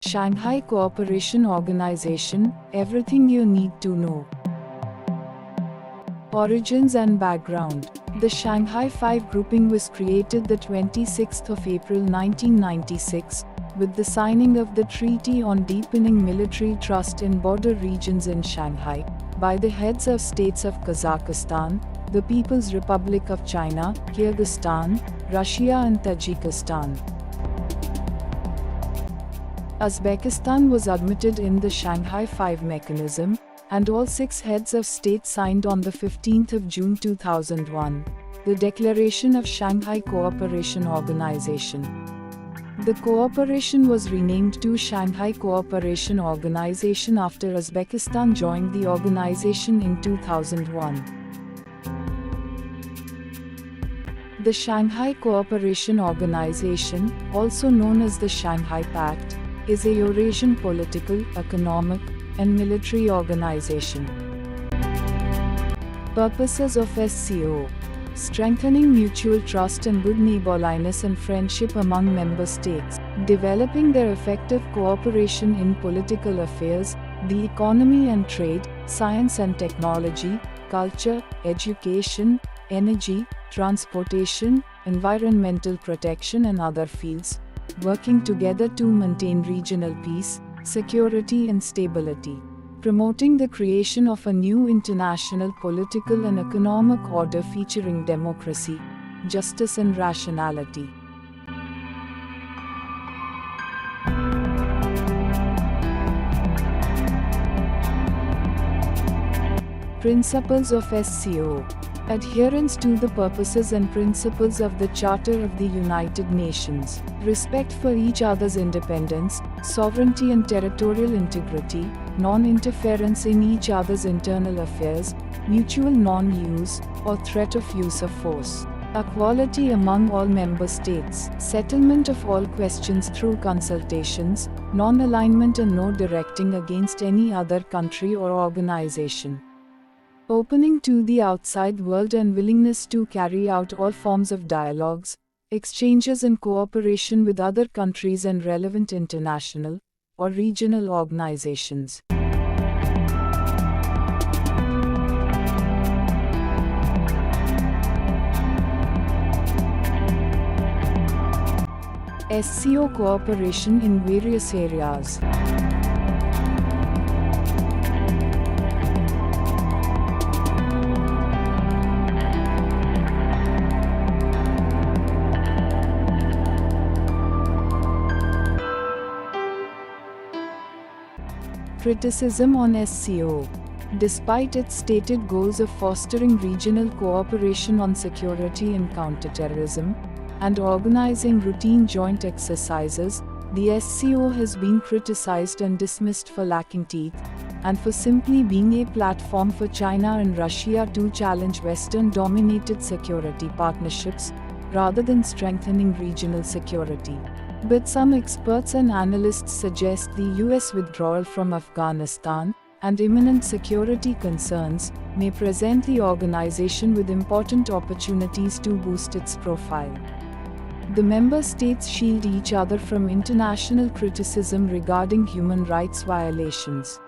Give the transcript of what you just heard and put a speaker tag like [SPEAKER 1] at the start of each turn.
[SPEAKER 1] Shanghai Cooperation Organization, everything you need to know. Origins and background. The Shanghai Five grouping was created the 26th of April 1996, with the signing of the Treaty on Deepening Military Trust in Border Regions in Shanghai, by the heads of states of Kazakhstan, the People's Republic of China, Kyrgyzstan, Russia and Tajikistan. Uzbekistan was admitted in the Shanghai Five mechanism, and all six heads of state signed on the 15th of June 2001, the Declaration of Shanghai Cooperation Organization. The cooperation was renamed to Shanghai Cooperation Organization after Uzbekistan joined the organization in 2001. The Shanghai Cooperation Organization, also known as the Shanghai Pact, is a Eurasian political, economic, and military organization. Purposes of SCO: strengthening mutual trust and good neighborliness and friendship among member states, developing their effective cooperation in political affairs, the economy and trade, science and technology, culture, education, energy, transportation, environmental protection and other fields, working together to maintain regional peace, security and stability, promoting the creation of a new international political and economic order featuring democracy, justice and rationality. Principles of SCO: adherence to the purposes and principles of the Charter of the United Nations, respect for each other's independence, sovereignty and territorial integrity, non-interference in each other's internal affairs, mutual non-use or threat of use of force, equality among all member states, settlement of all questions through consultations, non-alignment and no directing against any other country or organization, opening to the outside world and willingness to carry out all forms of dialogues, exchanges and cooperation with other countries and relevant international or regional organizations. SCO cooperation in various areas. Criticism on SCO. Despite its stated goals of fostering regional cooperation on security and counterterrorism, and organizing routine joint exercises, the SCO has been criticized and dismissed for lacking teeth, and for simply being a platform for China and Russia to challenge Western-dominated security partnerships, rather than strengthening regional security. But some experts and analysts suggest the US withdrawal from Afghanistan and imminent security concerns may present the organization with important opportunities to boost its profile. The member states shield each other from international criticism regarding human rights violations.